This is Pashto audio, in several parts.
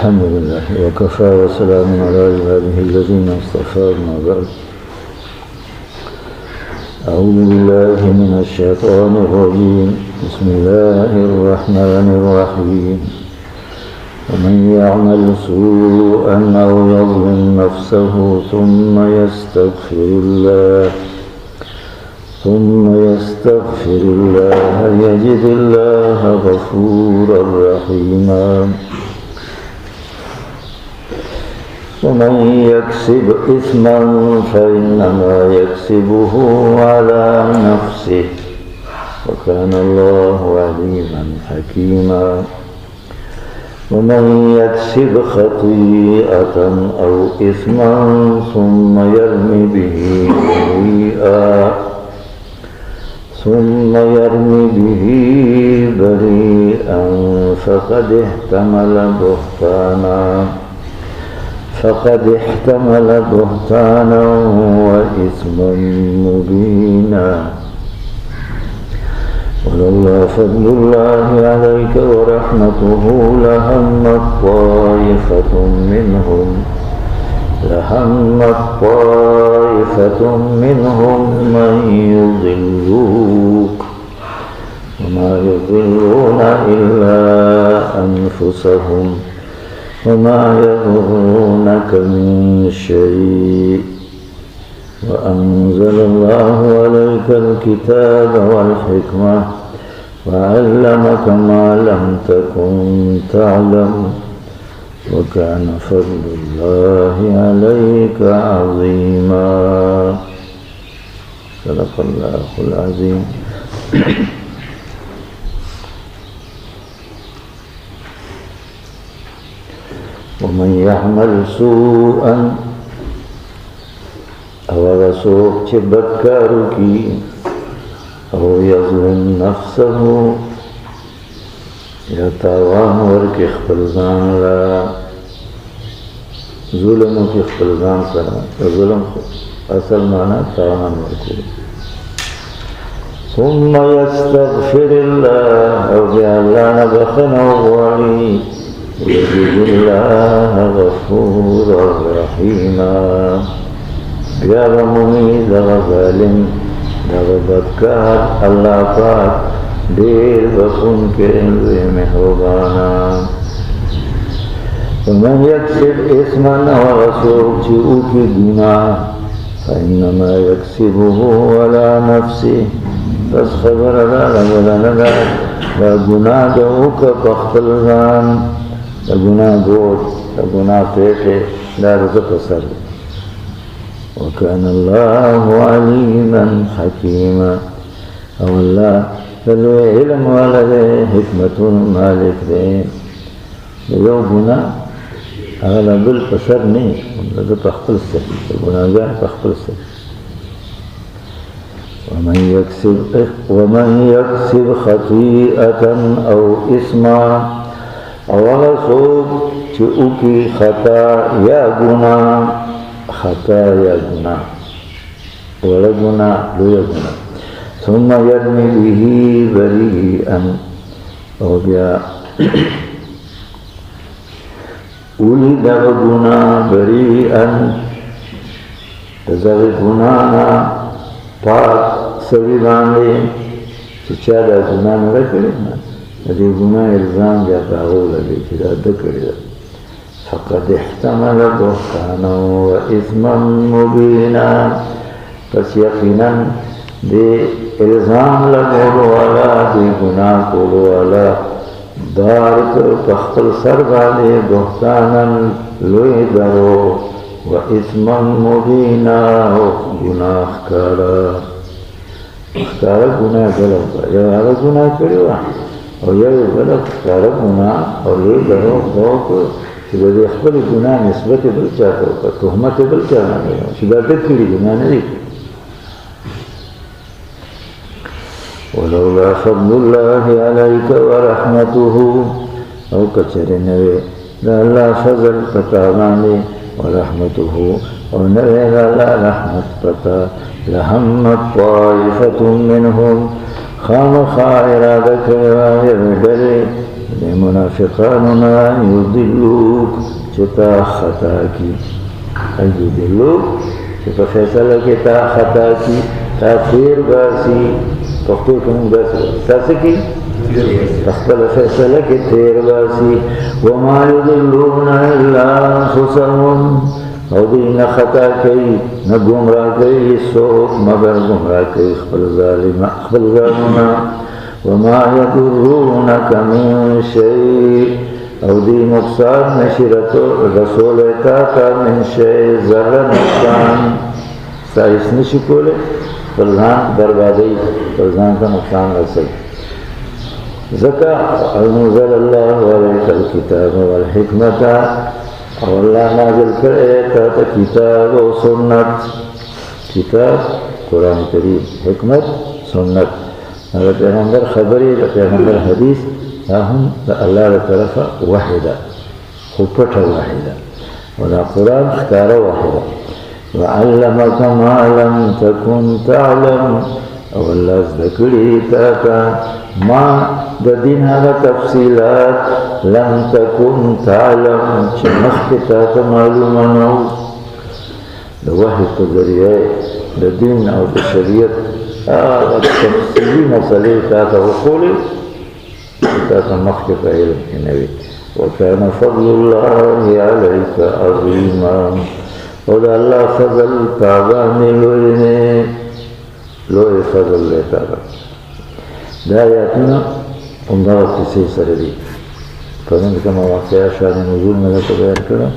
الحمد لله وكفى وسلام على عباده الذين اصطفى ما بعد. أعوذ بالله من الشيطان الرجيم. بسم الله الرحمن الرحيم. ومن يعمل سوءا أو يظلم نفسه ثم يستغفر الله يجد الله غفورا رحيما. ومن يكسب إثما فإنما يكسبه على نفسه وكان الله عليما حكيما. ومن يكسب خطيئة أو إثما ثم يرم به بريئا فقد احتمل بهتانا وإثما مبينا. ولولا فضل الله عليك ورحمته لهمت طائفة منهم من يضلوك وما يضلون إلا أنفسهم وما يضرونك من شيء. وأنزل الله عليك الكتاب والحكمة وعلمك ما لم تكن تعلم وكان فضل الله عليك عظيما. صدق الله العظيم. ومن يعمل سوءا او رسوک چه بدکارو کی او یظلم نفسه یا تاوان ورکی خپل ځان لا ظلم کی خپل ځان سره ظلم اصل معنی تاوان ورکول. ثم يستغفر الله او بیا الله نه بخښنه وغواړي يجد الله غفورا رحيما. بیا بمومي دغه ظالم دغه بدکار الله پاک ډېر بخښونکی لوی مهربانا. ومن يكسب اثما هغه څوک چې وکړي ګناه فانما يكسبه على نفسه بس خبره ده لګونه ده دا ګناه د وکړه په خپل ځان د ګناه بوج د ګناه پېښې دا د ده په سر دی. وكان الله عليما حكيما. او الله د لوی علم والا دی حکمت مالک دی. د یو ګناه هغه د بل په سر نه د ده په خپل سر د ګناهګار په خپل سر. ومن يكسب خطيئة او اثما او هغه څوک چې وکړي خطا یا ګناه وړه ګناه لویه ګناه ثم يرمي به بريئا او بیا اولی دغه ګناه بريئا د دغه ګناه نه پاک سوي باندې چې چا دا ګناه نه ده کړې د دې ګناه الزام بیا په هغه ولګوي چې دا ده کړې ده. فقد احتمل بهتانا وإثما مبينا. پس یقینا دې الزام لګولو والا دې ګناه کولو والا دار کړ په خپل سر باندې بهتانا لوی درو وإثما مبينا او ګناه ښکاره ګناه بله وکړه یو هغه ګناه کړې وه او یو یې بله ښکاره ګناه او لوی درو دا وکړ چې د دې خپلې ګناه نسبت یې بل چا ته وکړه تهمت یې بل چا نه کړی چې دا ده کړي ګناه نه دی کړي. ولولا فضل الله عليك ورحمته او کچرې نه وې د الله فضل په تا باندې ورحمته او نه وې د الله رحمت په تا لهمت طائفة منهم خامخا اراده کړې وه یوې ډلې منافقاننا یضلوک چتا خطا کی یضلوک چتا فیصلہ کی تا خطا کی تا تیر باسی پختو کنون باسی ساسی کی تخبل فیصلہ کی تیر باسی وما یضلون الا انفسهم او دین خطا کی نہ گمراہ کی سوک مگر گمراہ کی خبل ظالمنا وما يضرونك من شيء او دی نقصان نشرت رسول تا من شيء ذره نقصان سایس نشی کوله پرزان بربادی پرزان کا نقصان رسل زکا انزل الله عليك الكتاب والحكمة او اللہ نازل کرے تا کتاب و سنت کتاب قرآن کریم حکمت سنت هذا پیغمبر خبری دا پیغمبر حدیث هم دا اللہ دا طرف واحدة خبت واحدة ودا قرآن اختار واحدة وعلمك ما لم تكن تعلم او اللہ ذکری تاتا ما دا دین هذا تفصیلات لم تكن تعلم چمخت تاتا معلومانو دا واحد تذریعه دا دین او دا شریعت تفصیلی مسئلے تاتا وقولی تاتا مخت علم کنوی وكان فضل الله عليك عظيما ودا الله فضل تابعني لوی فضل لیتابا دا آیاتنا اندار کسی سر دی فضل کما واقعہ شان نزول میں لکا بیان کرا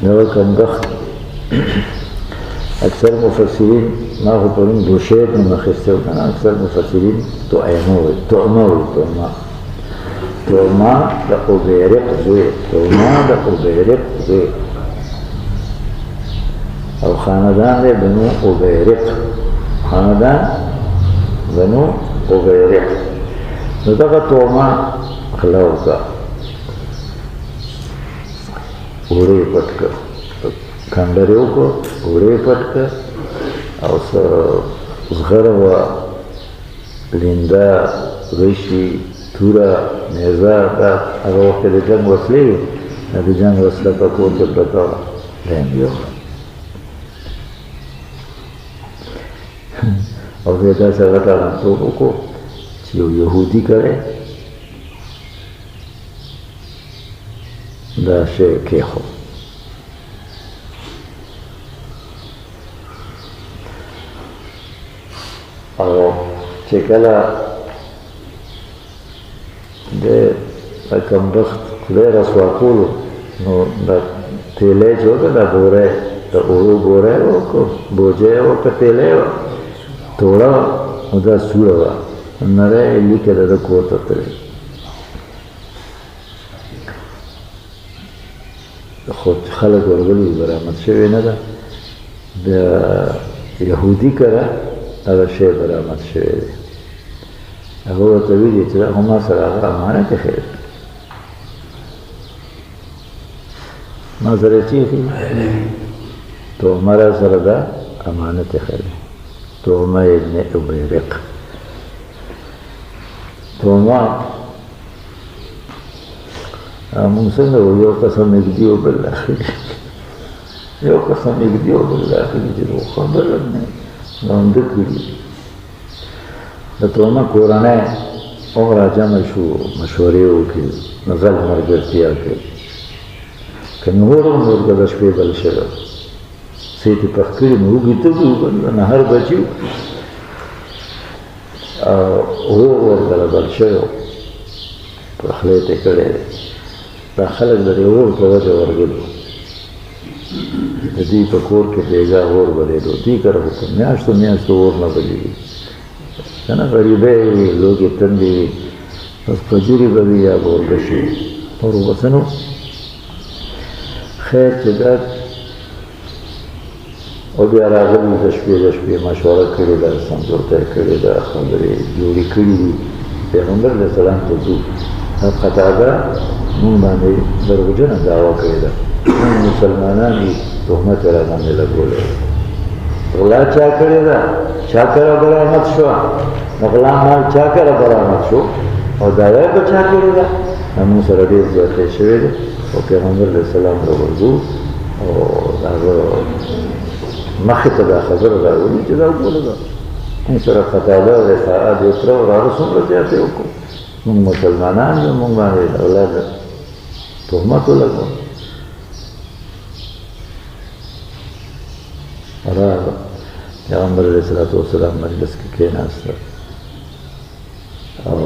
نوہ کندخت اکثر مفسرین ما هو پرون دوشید من مخسته وکنا اکثر مفسرین تعما دا اوبیرق زوی او خاندان ده بنو اوبیرق خاندان بنو اوبیرق ندقا تعما خلاوکا اوڑی پتکا کندریو کو اوڑی پتکا او زغره و لنده غشی تورا نیزه دا اگه وقت ده جنگ وصلی وی ده جنگ وصله پا کور که پتا لین بیو او فیتا سغتا رمتوبو کو چیو یهودی کرے دا شی که خو او چې کله د کمبخت خدای رسوا کولو نو د تیلې جوړه د بوره د اورو بوره او بوجه او تیلې توړه او دا سوړه نره لیکه د کوته تل خو خلک ورغلي برآمد شوی نه ده د يهودي کړه هذا شيء برآمد شوی دی هغه ورته ویلي چې دا ما سره هغه امانت خیر ما سره چې تو مرا سره دا امانت خیر تو ما ابن ابيرق تو ما مونږ څنګه یو قسم نږدې بالله یو قسم نږدې بالله چې خبره نه نوانده کری د توما کورانه او راجمع شو مشورې وکړي نظر مرګرتیا کوي که نور د شپې بل شوه سیتې پخکړي نو وګېته نه هر بچي ورته بل شوی پخلی ته کړی دا خلک د دې اور په وجه ورغلي د دې په کور کې بیګا اور بلېدو دې کره خو میاشتو اور نه بلېږي که نه غریبۍ وي لوږې تندې وي بس پجورې به وي یا به ورګشي وي اور وبڅه نو خیر چې دا او بیا راغلي د شپې مشوره کړې ده سمجوته یې کړې ده خبرې جوړې کړي دي پیغمبر علیه السلام ته ځو قطعه مونږ باندې دروغجنه دعوه کړې ده مونږ مسلمانان یو تهمت را باندې لګولی غلا چا کړی ده چا کره برآمد شوه غلا مال چا کره برآمد شو او دا یې به چا کړی ده موږ سره ډېر زیاتی شوی دی او پیغمبر علیه السلام راوځو او د هغه مخې ته دا خبره راولي چې دا وګوره ده موږ سره قتاده او رفاعه دې تره او هغه څومره زیاتی وکړو موږ مسلمانان یو موږ باندې اولاد تهمت ولګوو راغله پیغمبر علیه السلام مجلس کې کېناسته او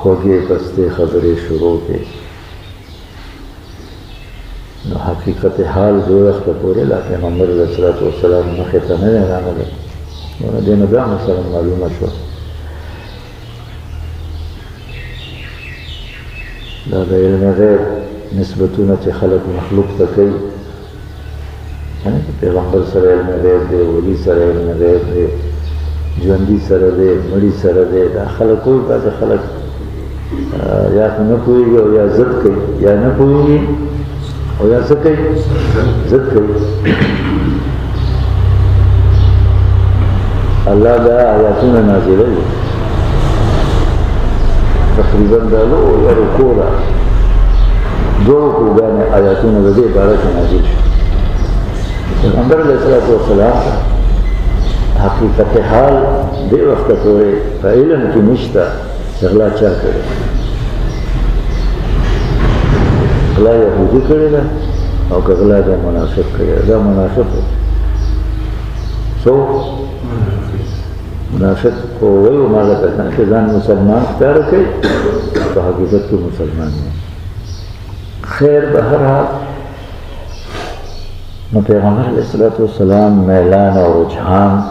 خوږې پستې خبرې شروع کړې نو حقیقت حال دې وخته پورې لا پیغمبر علیه السلام مخې ته نه دی راغلی نو دې نه بیا مثلا معلومه شوه دا د علم غیب نسبتونه چې خلق مخلوق ته کوي پیغمبر سره علم غیب دی ولی سره علم غیب دی ژوندي سره دی مړي سره دی دا خلق کوي بعضې خلق یا نه پوهېږي او یا ضد کوي یا نه پوهېږي او یا څه کوي ضد کوي الله دا آیاتونه نازلوي تقریبا دا لویه رکوع ده دو رکوعګانې آیاتونه د دې باره کې نازل شو پیغمبر علیه السلام حقیقت حال دې وخته پورې په علم کې نشته چې غلا چا کړې غلا یهودي کړې ده او که غلا دا منافق کړې ده دا منافق و څوک منافق خو وایو ما لکه چې ځان مسلمان ښکاره کوي په حقیقت کې مسلمان نه خیر به هر حال نو پیغمبر علیه السلام میلان او رجحان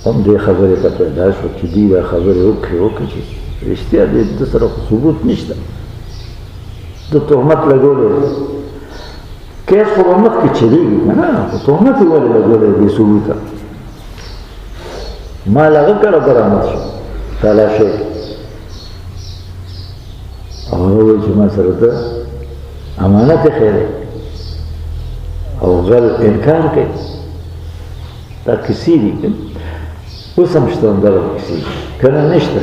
هم دې خبرې ته پیدا شو چې دوی دا خبرې وکړي چې رښتیا د سره خو ثبوت نشته د تهمت لګولی کیس خو به مخکې چلېږي که نه خو تهمت یې ولې لګولی بې ثبوته مال هغه کله برآمد شو تالاشۍ او هغه وایي چې ما سره ته امانت ایښی دی او غل انکار کوي دا کیسې دي اوس هم شته همدغه کیسې که نه نشته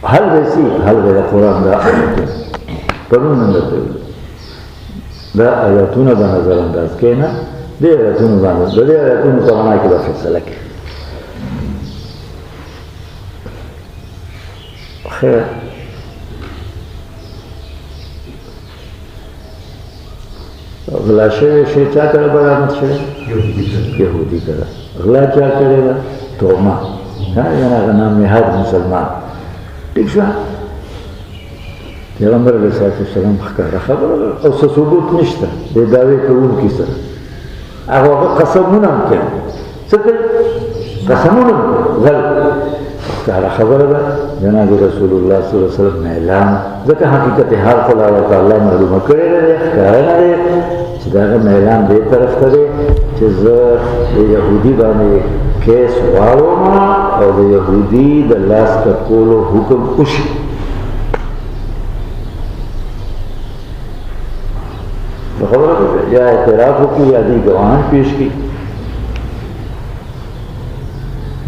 حل به یې حل به د قرآن دا آیتونه پرون هم درته ویل دا آیاتونه به نظر انداز کښېنه دې آیاتونو باندې د دې آیاتونو په معنا کې به فیصله کوي خیر غلا شوی شی چا کره برآمد شوی یهودي کره غلا چا کړې ده تهمه یعنې هغه نام نهاد مسلمان ټیک شوه پیغمبر علیه السلام ښکاره خبره او څه ثبوت نشته د دعوې کوونکي سره هغه قسمونه هم کوي څه کوي قسمونه غل ښکاره خبره ده جناب رسول الله صلی الله علیه وسلم اعلان ځکه حقیقت حال خو الله معلومه کړی دی ښکاره نه دی چې د هغه اعلان دې طرف ته دی چې زه د یهودي باندې کیس واړوم او د یهودي د لاس کټکولو حکم وشي خبره ده یا اعتراف وکړي یا دې ګواهان پیش کړي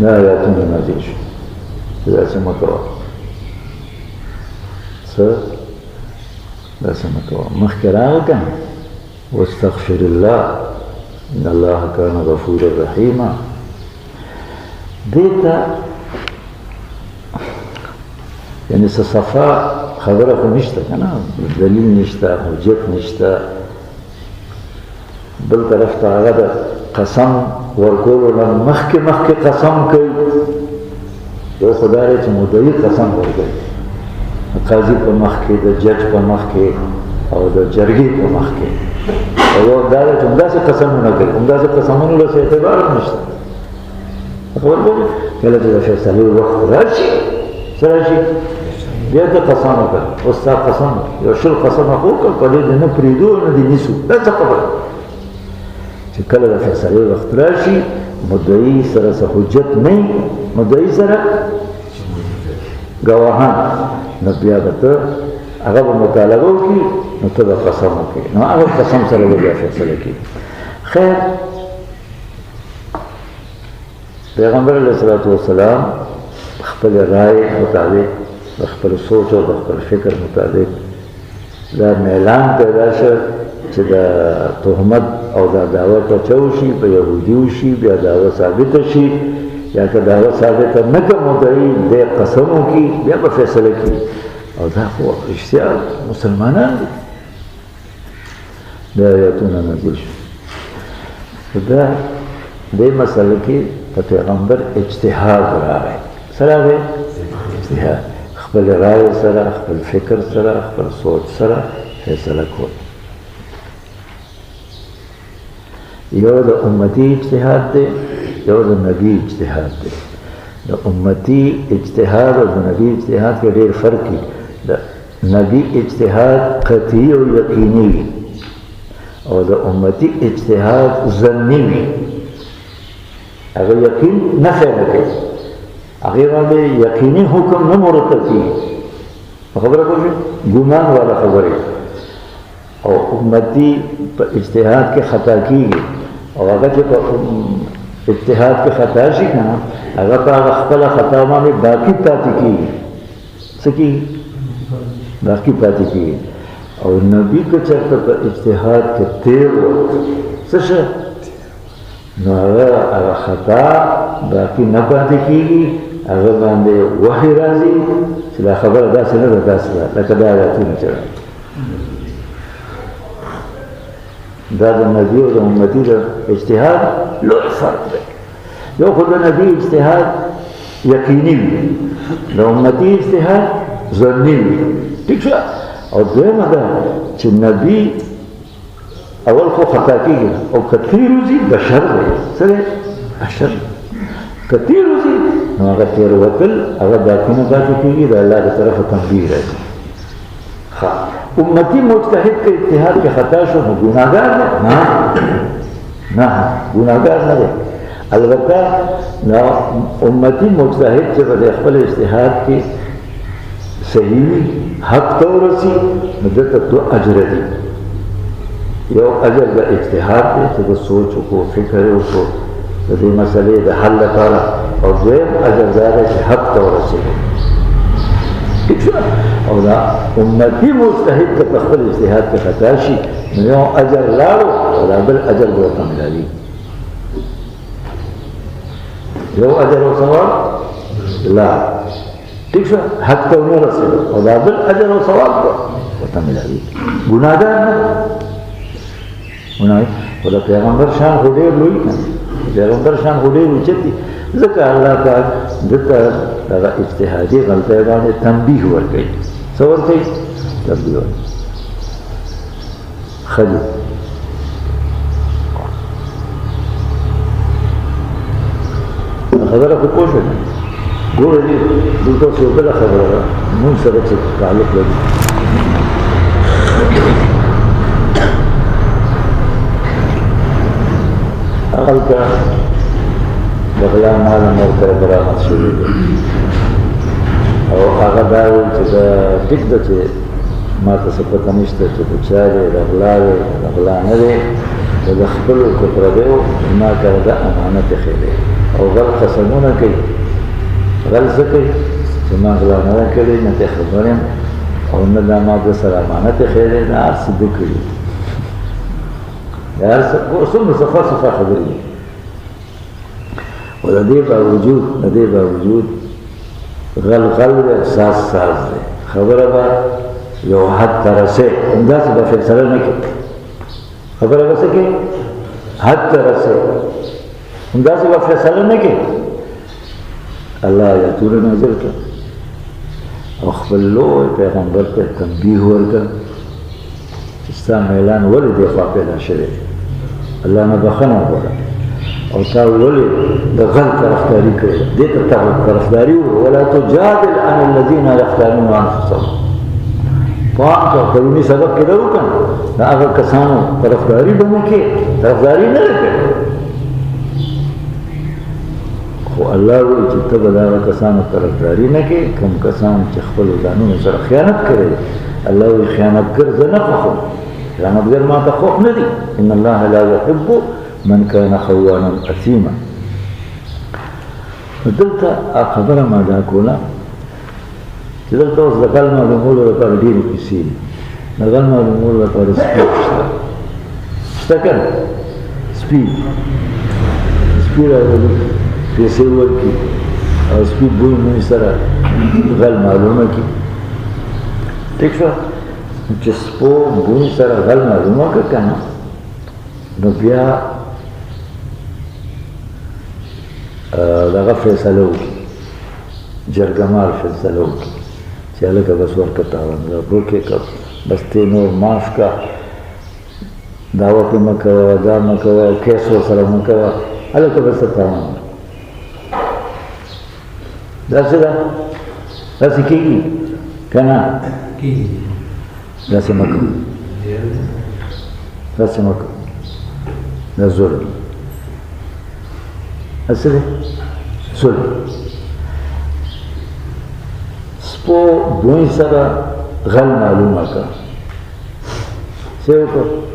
دا آیاتونه نازل شو داسې مه کوه څه داسې مه کوه مخکې راغله که نه واستغفر الله ان الله کان غفورا رحیما دې ته یعنې څه صفا خبره خو نشته که نه دلیل نشته حجت نشته بل طرف ته هغه د قسم ورکولو نه مخکې قسم کوي یو خو دا دی چې مدعي قسم ورکوي د قاضي په مخ کې د جج په مخ کې او د جرګې په مخ کې او یو دا دی چې همداسې قسمونه کوي همداسې قسمونو له اعتبار نشته خبر پوهېږې کله چې د فیصلې وخت راشي څه راشي بیا ته قسم وکړه اوس ستا قسم یو شل قسمه خو وکړه په دې دې نه پرېږدو نه دې نیسو دا څه خبره چې کله د فیصلې وخت راشي مدعي سره څه حجت نه مدعي سره ګواهان نو بیا به ته هغه به مطالبه وکړي نو ته به قسم وکړي نو هغه قسم سره به بیا فیصله کړي. خیر پیغمبر علیه الصلاة والسلام خپل رائے مطابق خپل سوچ او خپل فکر مطابق دا میلان پیدا شو چې دا تهمت او دا دعوه ته وشي په یهودي وشي بیا دعوه ثابته شي یا که دعوه ثابته نه که مدعي دی قسم وکړي بیا به فیصله کړي او دا خو رښتیا مسلمانان دي. دا آیاتونه نازل شو دا دې مسله کې په پیغمبر اجتهاد راغی. څه راغی؟ اجتهاد خپل رائے سره خپل فکر سره خپل سوچ سره فیصله کول. یو د امتی اجتهاد دی یو د نبی اجتهاد دی. د امتی اجتهاد او د نبی اجتهاد کې ډېر فرق دی. د نبی اجتهاد قطعي او یقیني وي او د امتی اجتهاد ظني وي. هغه یقین نفی نه کوي هغې باندې یقیني حکم نه مرتب کېږي. خبره پوه شوې ګمان والا خبرې او امتی په اجتهاد کې خطا کېږي او هغه چې په اجتهاد کې خطا شي که نه هغه په هغه خپله خطا باندې باقي پاتې کېږي. څه کېږي؟ باقي پاتې کېږي. او نبي که چېرته په اجتهاد کې تېر و څه شه نو هغه خطا باقي نه پاتې کېږي هغه باندې وحي راځي چې دا خبره داسې نه ده داسې ده لکه دا آیاتونه چې راځي. دا د نبي او د امتي د اجتهاد لوی فرق دی. یو خو د نبي اجتهاد یقیني وي د امتي اجتهاد ظني وي. ټیک شو. او دویمه ده چې نبي اول خو خطا کېږي او که تېر وځي بشر دی. څه دی؟ بشر. که تېر وځي نو هغه تېروتل هغه باقي نه پاتې کېږي د الله د طرفه تنبیه راځي. امتی مجتهد که اجتهاد کې خطا شو نو ګناهګار دی؟ نه ګناهګار نه دی. البته امتی مجتهد چې په خپل اجتهاد کې صحیح حق ته ورسي نو دته دو اجر دي. یو اجر د اجتهاد دی چې د سوچ وکړو فکر وکړو د دې مسلې د حل لپاره او دویم اجر دا دی چې حق ته ورسېږو. او دا امتی مجتهد که په خپل اجتهاد کې خطا شي نو یو اجر لاړو او دا بل اجر به ورته ملاوي. یو اجر او ثواب لاړ ٹھیک شو حق ته ونه رسېدو او دا بل اجر او ثواب به ورته ملاوي. ګناهګار نه ګناه او د پیغمبر شان خو ډېر لوی دی. پیغمبر شان خو ډېر اوچت دی ځکه الله پاک دته دغه اجتهادي غلطۍ باندې تنبیه ورکوي. څه ورکوي؟ تنبیه ورکوي. ښه دي خبره خو پوه شوې ګوره دې دلته اوس یو بله خبره ده مونږ سره چې تعلق لري. هلته د غلا مال مور کره برآمد شوي دي او هغه دا وایي چې دا ټیک ده چې ما ته څه پته نشته چې د چا دی د غلا دی د غلا نه دی د خپلو که پردیو ما کره دا امانت ایښی دی او غل قسمونه کوي. غل څه کوي چې ما غلا نه ده کړې نه ته خبر یم او نه دا ما د سره امانت ایښی دی دا هر څه ده کړي دا هر څه څومره صفا صفا خبرې دي. و د دې باوجود غل دی ساز دی. خبره به یو حد ته رسې همداسې به فیصله نه کوي. خبره به څه کوي؟ حد ته رسې همداسې به فیصله نه کوي. الله آیاتونه نازل کړه او خپل لوی پیغمبر ته تنبیه ورکړه چې ستا میلان ولې دې خوا پیدا شوی الله نه بخښنه وغواړه او تا ولې د غل طرفداري کړې ده. دې ته طرفداري ولا تجادل عن الذين يختارون انفسهم. پام کوه پروني سبق کې ده وکړه د هغه کسانو طرفداري به نه کوې طرفداري نه ده کړې خو الله وایي چې ته به د هغه کسانو طرفداري نه کوې کوم کسان چې خپلو ځانونو سره خیانت کړی الله وی خیانتګر زه نه خوښوم خیانتګر ما ته خوښ نه دي ان الله لا يحب من كان خوانا اثیما دلته خبره ما دا کوله چې دلته اوس د غل معلومولو لپاره ډېرې کیسې دي د غل معلومولو لپاره سپي شته که نه سپي راولي پیسې ورکړي او سپي بوی موی سره غل معلومه کړي ٹھیک شو چې سپو بوی سره غل معلومه کړه که نه نو بیا دغه فیصله وکړي جرګمال فیصله وکړي چې هلکه بس ورکه تاوان ورکې که بس تی نور معاف که دعوه پې مه کوه دا مه کوه کیس ورسره مه کوه هلکه بس ته تاوان داسې ده داسې کېږي که نه داسې مه کوه داسې مه کوه دا ظلم هسې دی ظلم سپو بوی سره غل معلومه که څه وکړو